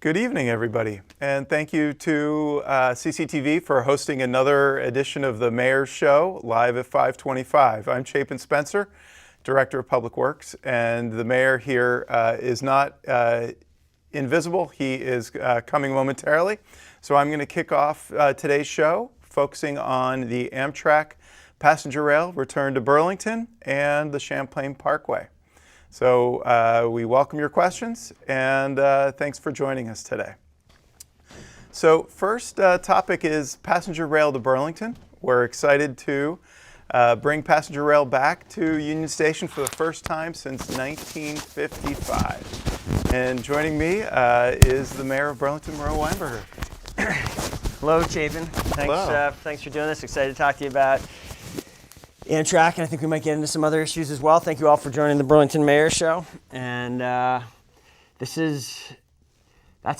Good evening, everybody, and thank you to CCTV for hosting another edition of the Mayor's Show, live at 5:25. I'm Chapin Spencer, Director of Public Works, and the mayor here is not invisible. He is coming momentarily. So I'm going to kick off today's show, focusing on the Amtrak passenger rail return to Burlington and the Champlain Parkway. So we welcome your questions, and thanks for joining us today. So first topic is passenger rail to Burlington. We're excited to bring passenger rail back to Union Station for the first time since 1955. And joining me is the mayor of Burlington, Merle Weinberger. Hello, Chapin. Thanks for doing this. Excited to talk to you about Amtrak, and I think we might get into some other issues as well. Thank you all for joining the Burlington Mayor Show. And that's the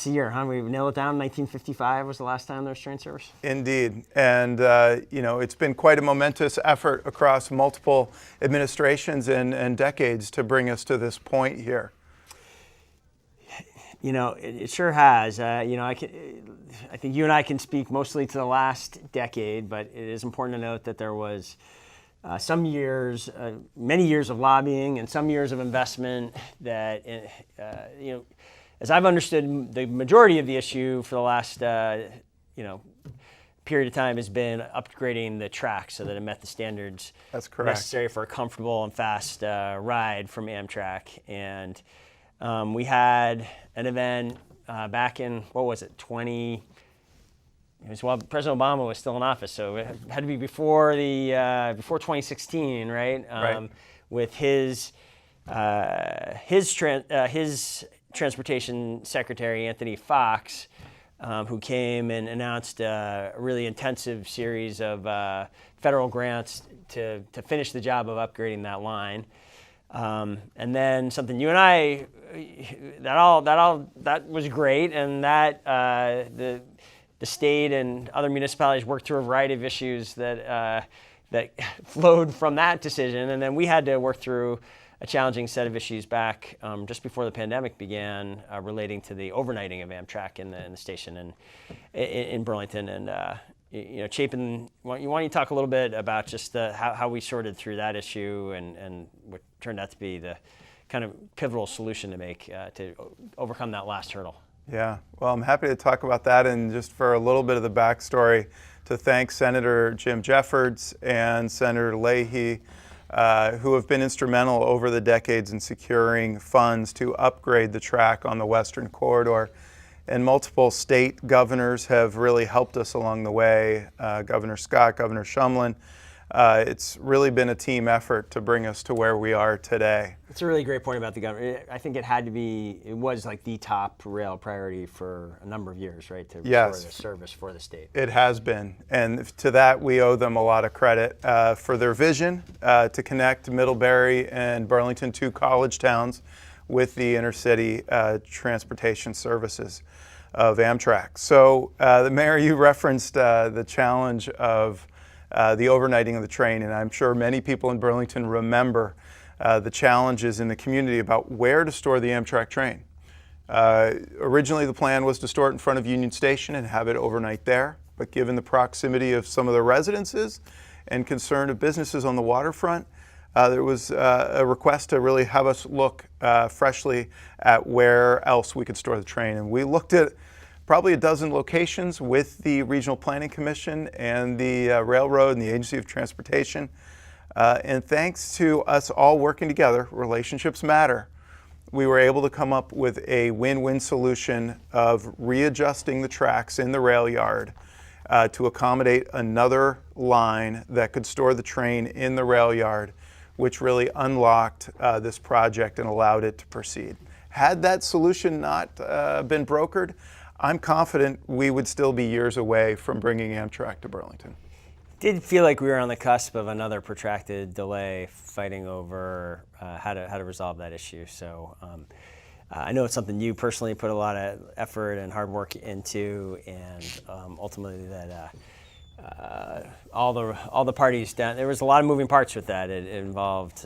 year, huh? We nailed it down. 1955 was the last time there was train service. Indeed. And, it's been quite a momentous effort across multiple administrations and decades to bring us to this point here. It sure has. I think you and I can speak mostly to the last decade, but it is important to note that there was many years of lobbying and some years of investment that, as I've understood, the majority of the issue for the last, period of time has been upgrading the track so that it met the standards necessary for a comfortable and fast ride from Amtrak. And we had an event back in, It was while President Obama was still in office, so it had to be before 2016, right? Right. With his transportation secretary, Anthony Fox, who came and announced a really intensive series of federal grants to finish the job of upgrading that line. And then something you and I, that was great, and that the state and other municipalities worked through a variety of issues that flowed from that decision, and then we had to work through a challenging set of issues back just before the pandemic began, relating to the overnighting of Amtrak in the station in Burlington. And Chapin, why don't you talk a little bit about just how we sorted through that issue and what turned out to be the kind of pivotal solution to make to overcome that last hurdle. Yeah, well, I'm happy to talk about that, and just for a little bit of the backstory, to thank Senator Jim Jeffords and Senator Leahy, who have been instrumental over the decades in securing funds to upgrade the track on the Western Corridor. And multiple state governors have really helped us along the way, Governor Scott, Governor Shumlin. It's really been a team effort to bring us to where we are today. It's a really great point about the governor. I think it was like the top rail priority for a number of years, right? To restore the service for the state. It has been. And to that, we owe them a lot of credit for their vision to connect Middlebury and Burlington, two college towns, with the intercity transportation services of Amtrak. So the mayor, you referenced the challenge of the overnighting of the train, and I'm sure many people in Burlington remember the challenges in the community about where to store the Amtrak train. Originally, the plan was to store it in front of Union Station and have it overnight there, but given the proximity of some of the residences and concern of businesses on the waterfront, there was a request to really have us look freshly at where else we could store the train. And we looked at probably a dozen locations with the Regional Planning Commission and the Railroad and the Agency of Transportation. And thanks to us all working together, relationships matter, we were able to come up with a win-win solution of readjusting the tracks in the rail yard to accommodate another line that could store the train in the rail yard, which really unlocked this project and allowed it to proceed. Had that solution not been brokered, I'm confident we would still be years away from bringing Amtrak to Burlington. Did feel like we were on the cusp of another protracted delay, fighting over how to resolve that issue. So I know it's something you personally put a lot of effort and hard work into, and ultimately that all the parties down. There was a lot of moving parts with that. It involved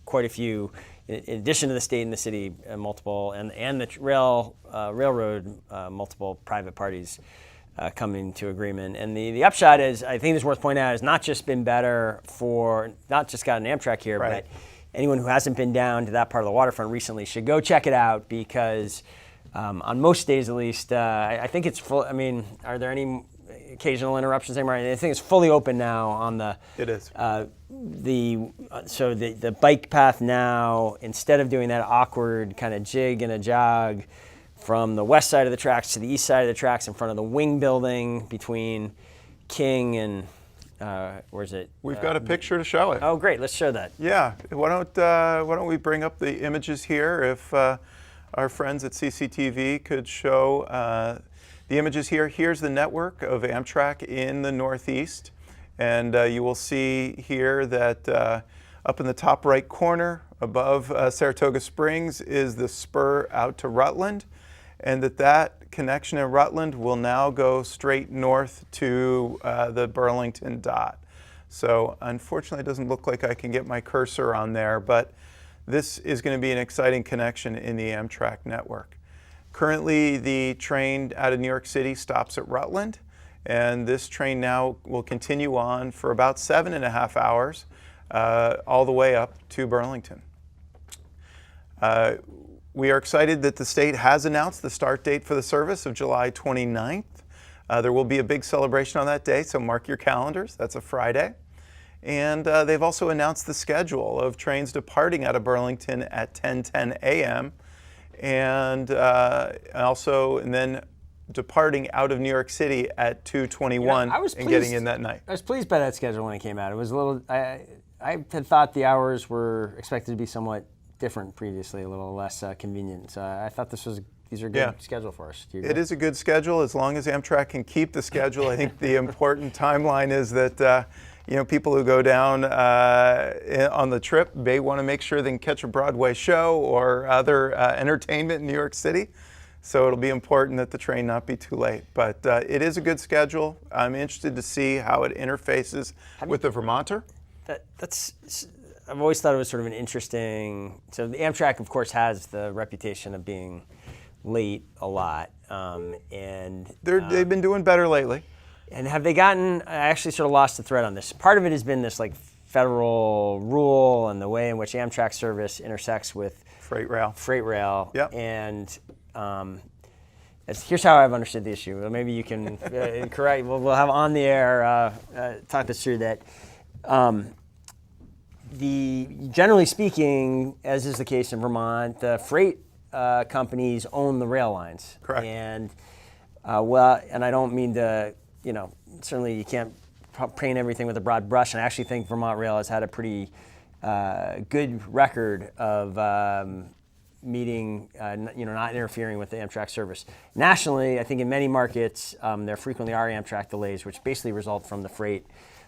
quite a few in addition to the state and the city, multiple and the railroad, multiple private parties coming to agreement. And the upshot is, I think it's worth pointing out, has not just been better for not just got an Amtrak here, right. but anyone who hasn't been down to that part of the waterfront recently should go check it out, because on most days at least, I think it's full. I mean, are there any occasional interruptions anymore? I think it's fully open now on the. It is. So the bike path now, instead of doing that awkward kind of jig and a jog from the west side of the tracks to the east side of the tracks in front of the wing building between King and where's it? We've got a picture to show it. Oh, great! Let's show that. Yeah. Why don't we bring up the images here? If our friends at CCTV could show the images here. Here's the network of Amtrak in the Northeast, and you will see here that up in the top right corner above Saratoga Springs is the spur out to Rutland, and that connection in Rutland will now go straight north to the Burlington dot. So unfortunately, it doesn't look like I can get my cursor on there, but this is going to be an exciting connection in the Amtrak network. Currently, the train out of New York City stops at Rutland, and this train now will continue on for about 7.5 hours all the way up to Burlington. We are excited that the state has announced the start date for the service of July 29th. There will be a big celebration on that day, so mark your calendars. That's a Friday. And they've also announced the schedule of trains departing out of Burlington at 10:10 a.m. and then departing out of New York City at 2:21 and getting in that night. I was pleased by that schedule when it came out. It was a little. I had thought the hours were expected to be somewhat different previously, a little less convenient. So I thought these are good schedule for us. It is a good schedule as long as Amtrak can keep the schedule. I think the important timeline is that people who go down on the trip may want to make sure they can catch a Broadway show or other entertainment in New York City. So it'll be important that the train not be too late. But it is a good schedule. I'm interested to see how it interfaces with the Vermonter. I've always thought it was sort of an interesting. So the Amtrak, of course, has the reputation of being late a lot, and they've been doing better lately. And have they gotten? I actually sort of lost the thread on this. Part of it has been this like federal rule and the way in which Amtrak service intersects with freight rail. Yep. And here's how I've understood the issue. Maybe you can correct. We'll have on the air talk this through that. Generally speaking, as is the case in Vermont, the freight companies own the rail lines. Correct. And and I don't mean to, certainly you can't paint everything with a broad brush. And I actually think Vermont Rail has had a pretty good record of meeting, not interfering with the Amtrak service. Nationally, I think in many markets, there frequently are Amtrak delays, which basically result from the freight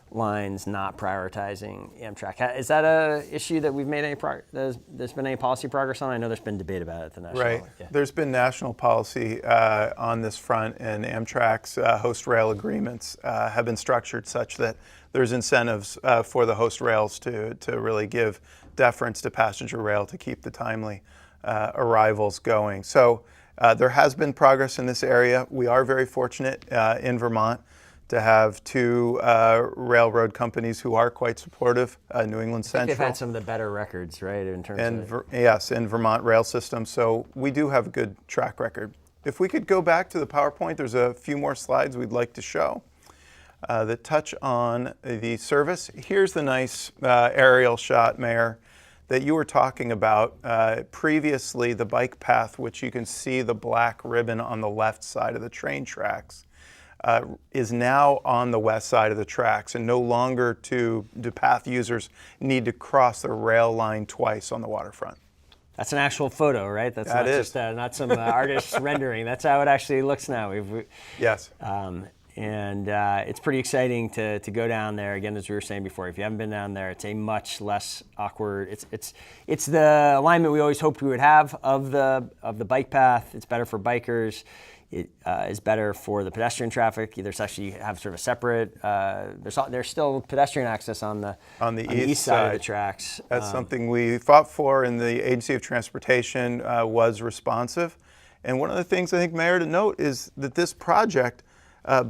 lines not prioritizing Amtrak. Is that a issue that we've made any there's been any policy progress on? I know there's been debate about it at the national level. Right. Yeah. There's been national policy on this front, and Amtrak's host rail agreements have been structured such that there's incentives for the host rails to really give deference to passenger rail to keep the timely arrivals going. So there has been progress in this area. We are very fortunate in Vermont to have two railroad companies who are quite supportive, New England Central. They've had some of the better records, right, in terms of yes, in Vermont Rail System. So we do have a good track record. If we could go back to the PowerPoint, there's a few more slides we'd like to show that touch on the service. Here's the nice aerial shot, Mayor, that you were talking about previously, the bike path, which you can see the black ribbon on the left side of the train tracks. Is now on the west side of the tracks, and no longer do path users need to cross the rail line twice on the waterfront. That's an actual photo, right? That's not just not some artist's rendering. That's how it actually looks now. Yes. And it's pretty exciting to go down there. Again, as we were saying before, if you haven't been down there, it's a much less awkward. It's the alignment we always hoped we would have of the bike path. It's better for bikers. It is better for the pedestrian traffic. There's actually have sort of a separate. There's still pedestrian access on the east side of the tracks. That's something we fought for, and the Agency of Transportation was responsive. And one of the things I think, Mayor, to note is that this project,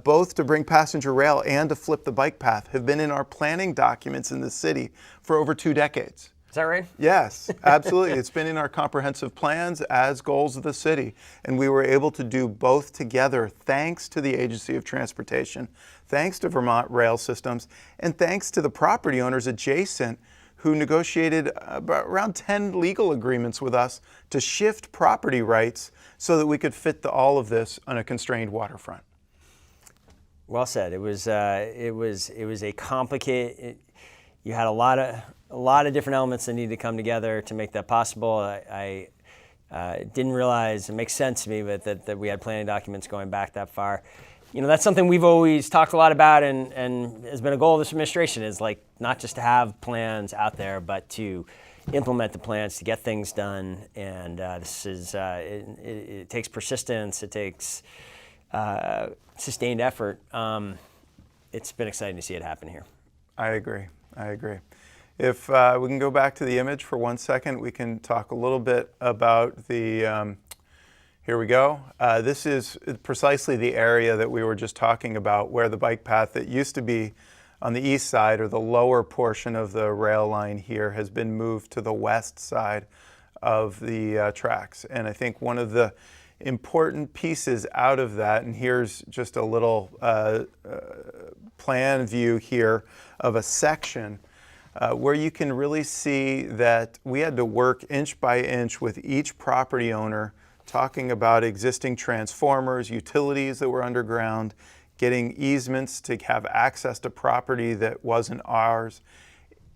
both to bring passenger rail and to flip the bike path, have been in our planning documents in the city for over 2 decades. Is that right? Yes, absolutely. It's been in our comprehensive plans as goals of the city. And we were able to do both together thanks to the Agency of Transportation, thanks to Vermont Rail Systems, and thanks to the property owners adjacent who negotiated around 10 legal agreements with us to shift property rights so that we could fit all of this on a constrained waterfront. Well said. It was a complicated. You had a lot of different elements that needed to come together to make that possible. I didn't realize, it makes sense to me, but that we had planning documents going back that far. That's something we've always talked a lot about and has been a goal of this administration, is like not just to have plans out there, but to implement the plans, to get things done. And it takes persistence, it takes sustained effort. It's been exciting to see it happen here. I agree. If we can go back to the image for 1 second, we can talk a little bit about the, here we go. This is precisely the area that we were just talking about, where the bike path that used to be on the east side, or the lower portion of the rail line here, has been moved to the west side of the tracks. And I think one of the important pieces out of that, and here's just a little plan view here of a section where you can really see that we had to work inch by inch with each property owner, talking about existing transformers, utilities that were underground, getting easements to have access to property that wasn't ours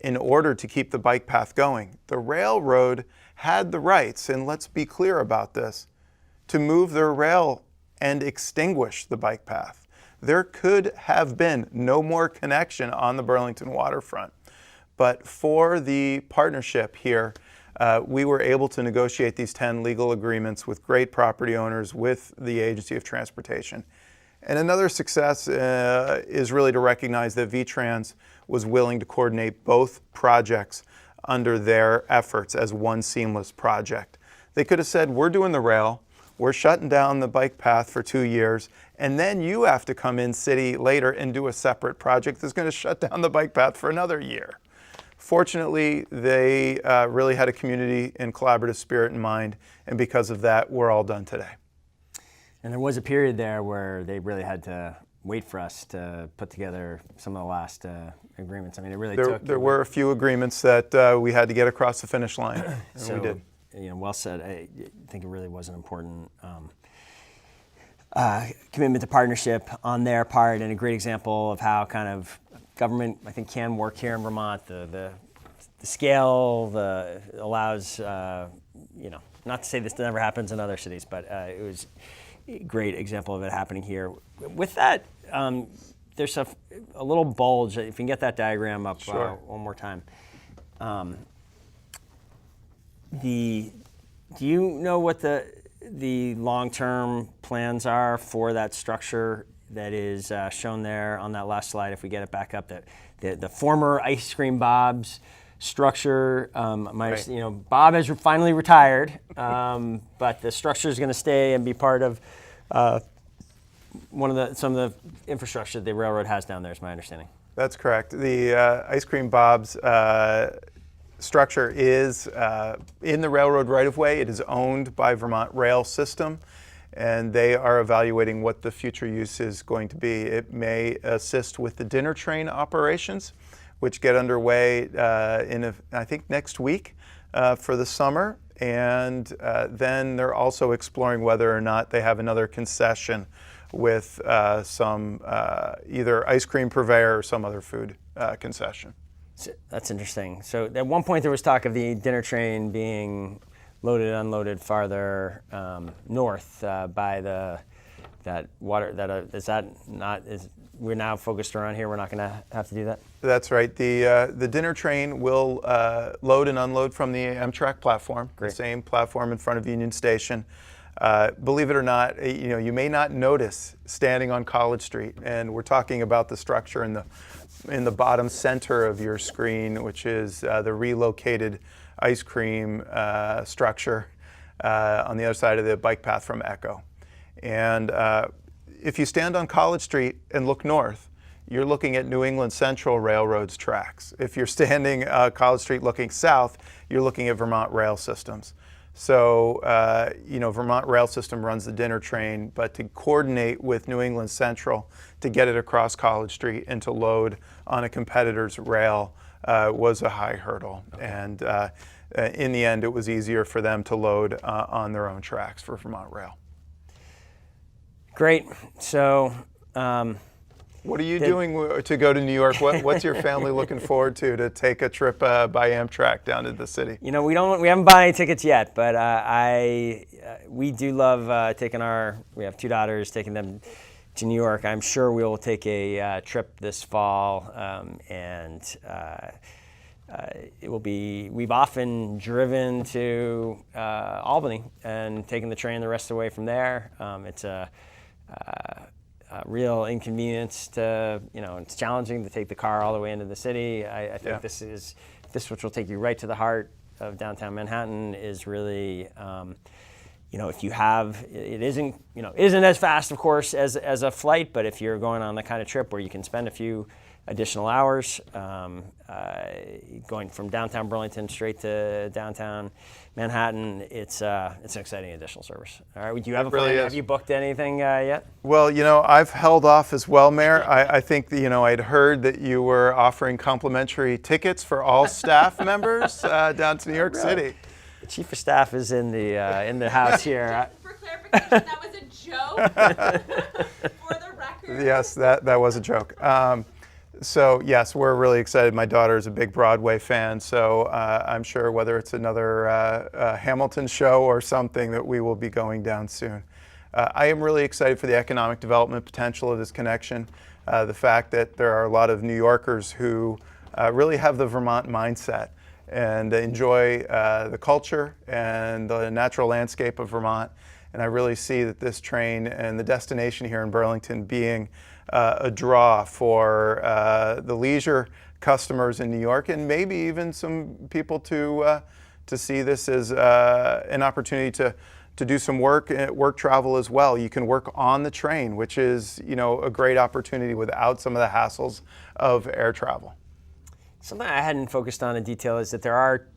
in order to keep the bike path going. The railroad had the rights, and let's be clear about this, to move their rail and extinguish the bike path. There could have been no more connection on the Burlington waterfront. But for the partnership here, we were able to negotiate these 10 legal agreements with great property owners, with the Agency of Transportation. And another success is really to recognize that VTrans was willing to coordinate both projects under their efforts as one seamless project. They could have said, we're doing the rail, we're shutting down the bike path for 2 years, and then you have to come in city later and do a separate project that's going to shut down the bike path for another year. Fortunately, they really had a community and collaborative spirit in mind, and because of that, we're all done today. And there was a period there where they really had to wait for us to put together some of the last agreements. I mean, it really took. There were a few agreements that we had to get across the finish line, and so, we did. Well said. I think it really was an important commitment to partnership on their part, and a great example of how kind of government, I think, can work here in Vermont. The scale allows, not to say this never happens in other cities, but it was a great example of it happening here. With that, there's a little bulge. If you can get that diagram up. Sure. One more time. Do you know what the long-term plans are for that structure that is shown there on that last slide? If we get it back up, the former Ice Cream Bob's structure. Right. Bob has finally retired, but the structure is going to stay and be part of some of the infrastructure the railroad has down there, is my understanding. That's correct. The Ice Cream Bob's structure is in the railroad right-of-way. It is owned by Vermont Rail System, and they are evaluating what the future use is going to be. It may assist with the dinner train operations, which get underway I think next week for the summer. And then they're also exploring whether or not they have another concession with some either ice cream purveyor or some other food concession. That's interesting. So at one point there was talk of the dinner train being loaded and unloaded farther north by that water, is that not, we're now focused around here, we're not going to have to do that? That's right. The dinner train will load and unload from the Amtrak platform, Great. the same platform in front of Union Station. Believe it or not, you may not notice standing on College Street, and we're talking about the structure in the bottom center of your screen, which is the relocated ice cream structure on the other side of the bike path from Echo. And if you stand on College Street and look north, you're looking at New England Central Railroad's tracks. If you're standing College Street looking south, you're looking at Vermont Rail Systems. So, Vermont Rail System runs the dinner train, but to coordinate with New England Central to get it across College Street and to load on a competitor's rail was a high hurdle. Okay. And in the end, it was easier for them to load on their own tracks for Vermont Rail. Great. So, what are you doing to go to New York? What's your family looking forward to take a trip by Amtrak down to the city? We haven't bought any tickets yet, but we do love we have 2 daughters, taking them to New York. I'm sure we will take a trip this fall, and it will be, we've often driven to Albany and taken the train the rest of the way from there. It's a real inconvenience it's challenging to take the car all the way into the city. I think this which will take you right to the heart of downtown Manhattan is really, if you have, it isn't as fast, of course, as a flight, but if you're going on the kind of trip where you can spend a few additional hours, going from downtown Burlington straight to downtown Manhattan, it's an exciting additional service. All right, do you have a plan? Have you booked anything yet? Well, I've held off as well, Mayor. I think I'd heard that you were offering complimentary tickets for all staff members down to New York City. The chief of staff is in the house here. For clarification, that was a joke. For the record. Yes, that was a joke. So yes, we're really excited. My daughter is a big Broadway fan, so I'm sure whether it's another Hamilton show or something that we will be going down soon. I am really excited for the economic development potential of this connection. The fact that there are a lot of New Yorkers who really have the Vermont mindset and enjoy the culture and the natural landscape of Vermont. And I really see that this train and the destination here in Burlington being a draw for the leisure customers in New York, and maybe even some people to see this as an opportunity to do some work travel as well. You can work on the train, which is a great opportunity without some of the hassles of air travel. Something I hadn't focused on in detail is that there are,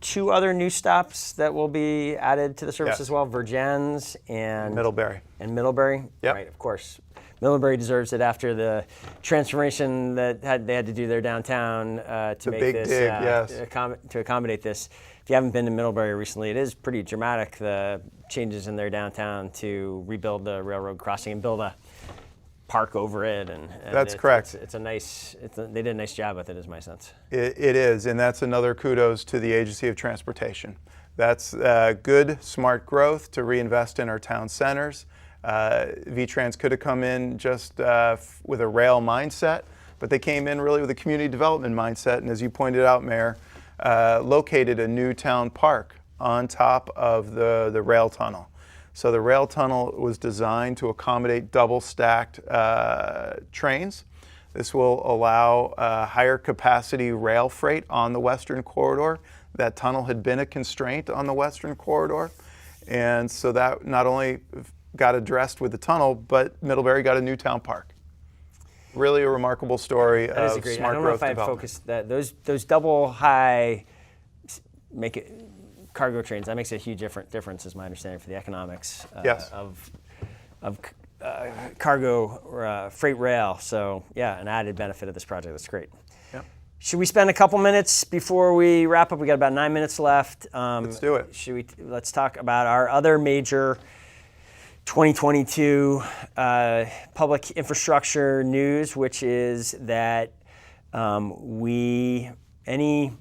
2 other new stops that will be added to the service as well? Vergennes and Middlebury. And Middlebury? Yep. Right, of course. Middlebury deserves it after the transformation that they had to do their downtown to make big this dig, yes. to accommodate this. If you haven't been to Middlebury recently, it is pretty dramatic, the changes in their downtown to rebuild the railroad crossing and build a park over it. And that's correct. They did a nice job with it, is my sense. It is, and that's another kudos to the Agency of Transportation. That's good, smart growth to reinvest in our town centers. VTrans could have come in just with a rail mindset, but they came in really with a community development mindset, and as you pointed out, Mayor, located a new town park on top of the rail tunnel. So the rail tunnel was designed to accommodate double-stacked trains. This will allow higher capacity rail freight on the Western Corridor. That tunnel had been a constraint on the Western Corridor, and so that not only got addressed with the tunnel, but Middlebury got a new town park. Really a remarkable story of smart growth development. I don't know if I'd focused that those double high cargo trains. That makes a huge difference, is my understanding, for the economics of cargo freight rail. So yeah, an added benefit of this project. That's great. Yep. Should we spend a couple minutes before we wrap up? We got about 9 minutes left. Let's do it. Let's talk about our other major 2022 public infrastructure news, which is that any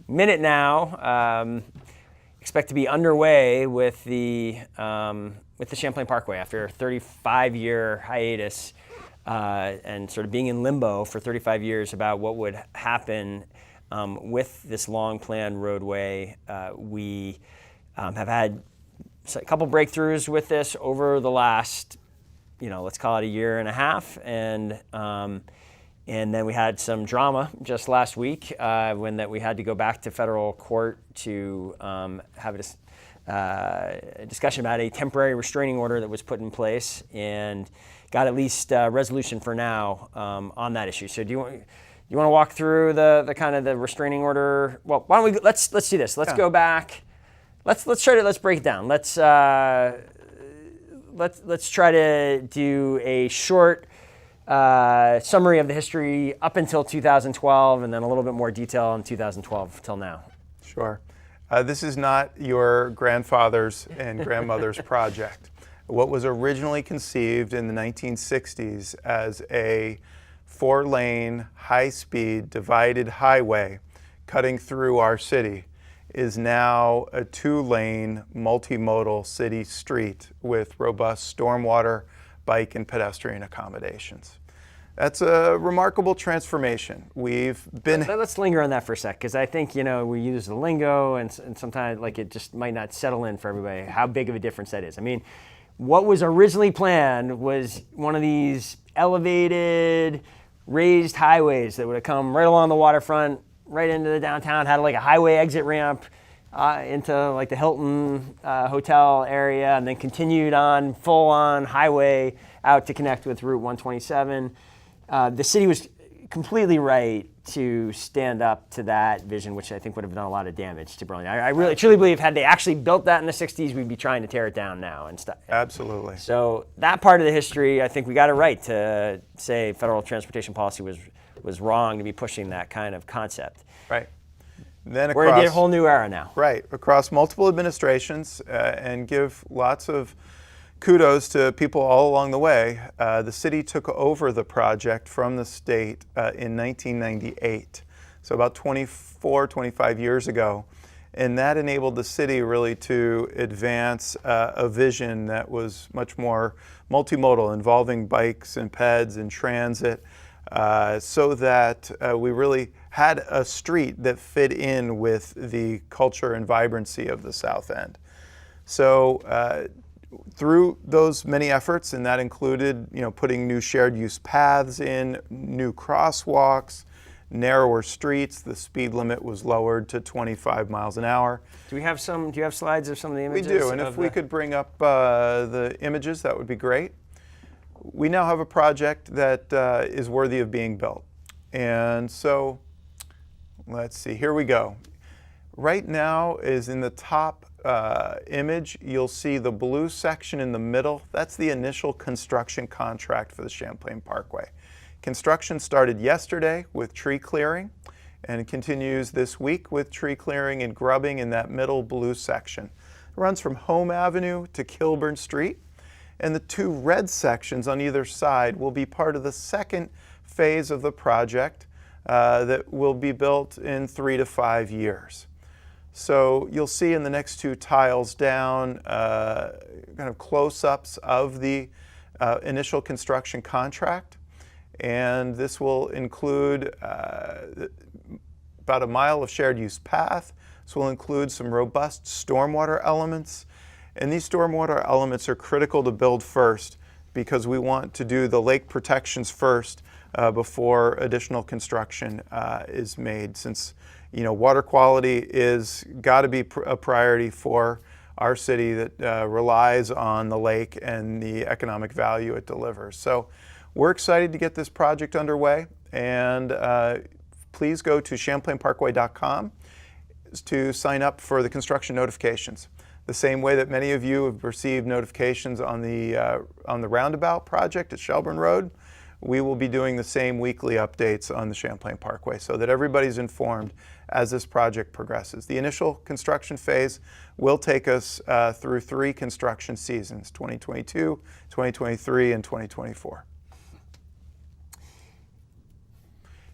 minute now, expect to be underway with the Champlain Parkway after a 35-year hiatus and sort of being in limbo for 35 years about what would happen with this long-planned roadway. We have had a couple breakthroughs with this over the last, let's call it a year and a half, and then we had some drama just last week when we had to go back to federal court to have a discussion about a temporary restraining order that was put in place, and got at least resolution for now on that issue. So do you want to walk through the kind of the restraining order? Well, why don't we let's do this. Let's go back. Let's break it down. Let's try to do a short summary of the history up until 2012, and then a little bit more detail on 2012 till now. Sure. This is not your grandfather's and grandmother's project. What was originally conceived in the 1960s as a 4-lane, high-speed, divided highway cutting through our city is now a 2-lane, multimodal city street with robust stormwater, bike, and pedestrian accommodations. That's a remarkable transformation. Let's linger on that for a sec, because I think, we use the lingo and sometimes it just might not settle in for everybody how big of a difference that is. I mean, what was originally planned was one of these elevated, raised highways that would have come right along the waterfront, right into the downtown, had a highway exit ramp into the Hilton hotel area, and then continued on full-on highway out to connect with Route 127. The city was completely right to stand up to that vision, which I think would have done a lot of damage to Burlington. I really truly believe had they actually built that in the 60s, we'd be trying to tear it down now and stuff. Absolutely. So that part of the history, I think we got it right to say federal transportation policy was wrong to be pushing that kind of concept. Right. Then we're going to get a whole new era now. Right. Across multiple administrations and give lots of kudos to people all along the way. The city took over the project from the state in 1998, so about 25 years ago. And that enabled the city really to advance a vision that was much more multimodal, involving bikes and peds and transit, so that we really had a street that fit in with the culture and vibrancy of the South End. So through those many efforts, and that included, putting new shared use paths in, new crosswalks, narrower streets, the speed limit was lowered to 25 miles an hour. Do you have slides of some of the images? We do, and if we could bring up the images, that would be great. We now have a project that is worthy of being built. And so, let's see, here we go. Right now is in the top image, you'll see the blue section in the middle. That's the initial construction contract for the Champlain Parkway. Construction started yesterday with tree clearing and continues this week with tree clearing and grubbing in that middle blue section. It runs from Home Avenue to Kilburn Street, and the 2 red sections on either side will be part of the second phase of the project that will be built in 3 to 5 years. So you'll see in the next 2 tiles down kind of close-ups of the initial construction contract. And this will include about a mile of shared use path. This will include some robust stormwater elements. And these stormwater elements are critical to build first because we want to do the lake protections first before additional construction is made, since water quality is got to be a priority for our city that relies on the lake and the economic value it delivers. So we're excited to get this project underway, and please go to champlainparkway.com to sign up for the construction notifications. The same way that many of you have received notifications on the roundabout project at Shelburne Road, we will be doing the same weekly updates on the Champlain Parkway so that everybody's informed as this project progresses. The initial construction phase will take us through 3 construction seasons, 2022, 2023, and 2024.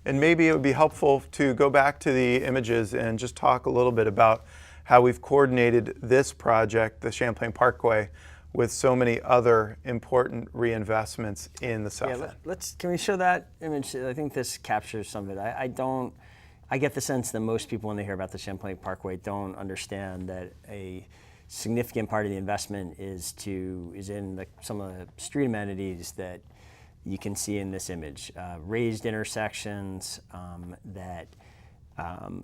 And maybe it would be helpful to go back to the images and just talk a little bit about how we've coordinated this project, the Champlain Parkway, with so many other important reinvestments in the South End. Can we show that image? I think this captures some of it. I get the sense that most people, when they hear about the Champlain Parkway, don't understand that a significant part of the investment is in some of the street amenities that you can see in this image. Raised intersections that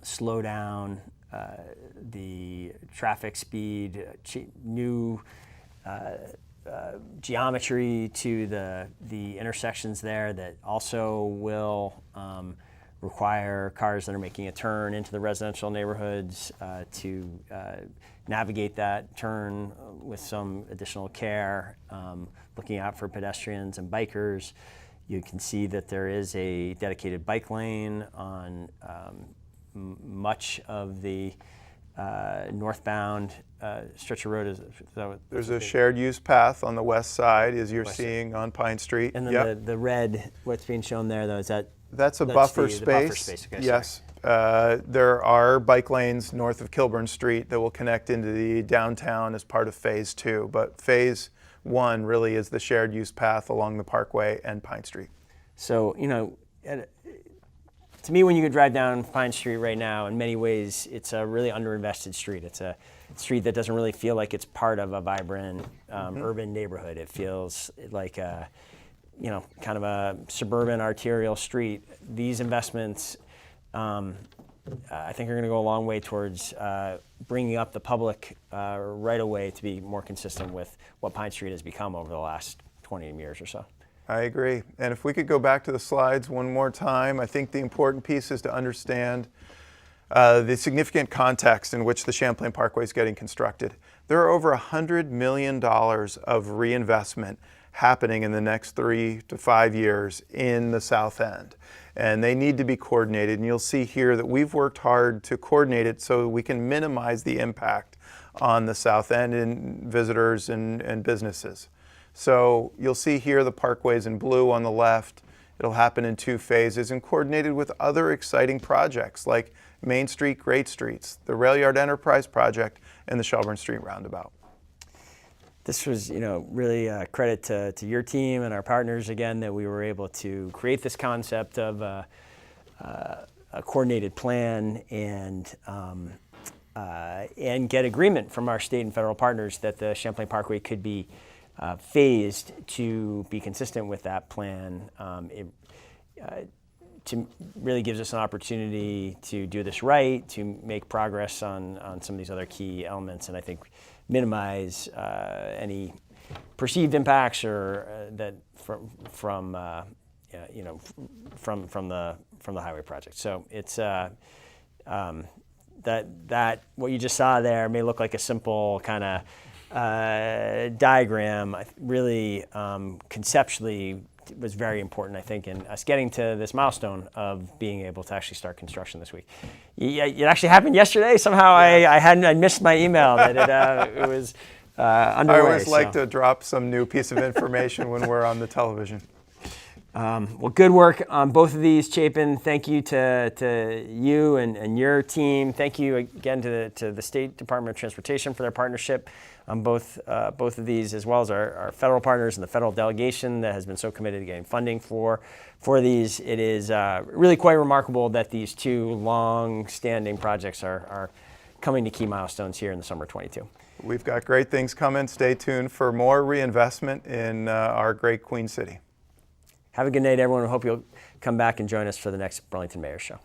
slow down the traffic speed, new geometry to the intersections there that also will require cars that are making a turn into the residential neighborhoods to navigate that turn with some additional care, looking out for pedestrians and bikers. You can see that there is a dedicated bike lane on much of the northbound stretch of road. There's a shared use path on the west side, as you're seeing on Pine Street. And then the red, what's being shown there, though, that's a buffer space. The buffer space. Okay, yes. There are bike lanes north of Kilburn Street that will connect into the downtown as part of Phase 2. But Phase 1 really is the shared use path along the Parkway and Pine Street. So, to me, when you could drive down Pine Street right now, in many ways, it's a really underinvested street. It's a street that doesn't really feel like it's part of a vibrant urban neighborhood. It feels like a, kind of a suburban arterial street. These investments, I think, are going to go a long way towards bringing up the public right away to be more consistent with what Pine Street has become over the last 20 years or so. I agree. And if we could go back to the slides one more time, I think the important piece is to understand the significant context in which the Champlain Parkway is getting constructed. There are over $100 million of reinvestment happening in the next 3 to 5 years in the South End. And they need to be coordinated. And you'll see here that we've worked hard to coordinate it so we can minimize the impact on the South End and visitors and businesses. So you'll see here the parkways in blue on the left. It'll happen in 2 phases and coordinated with other exciting projects like Main Street Great Streets, the Rail Yard Enterprise Project, and the Shelburne Street Roundabout. This was, really a credit to your team and our partners again that we were able to create this concept of a coordinated plan and get agreement from our state and federal partners that the Champlain Parkway could be phased to be consistent with that plan. It really gives us an opportunity to do this right, to make progress on some of these other key elements, and I think minimize any perceived impacts or that from the highway project. So it's that what you just saw there may look like a simple kind of diagram. Really, conceptually, was very important, I think, in us getting to this milestone of being able to actually start construction this week. It actually happened yesterday. Somehow I missed my email that it was underway. I always like to drop some new piece of information when we're on the television. Well, good work on both of these, Chapin. Thank you to you and your team. Thank you again to the State Department of Transportation for their partnership on both of these, as well as our federal partners and the federal delegation that has been so committed to getting funding for these. It is really quite remarkable that these 2 long-standing projects are coming to key milestones here in the summer of 22. We've got great things coming. Stay tuned for more reinvestment in our great Queen City. Have a good night, everyone. I hope you'll come back and join us for the next Burlington Mayor's Show.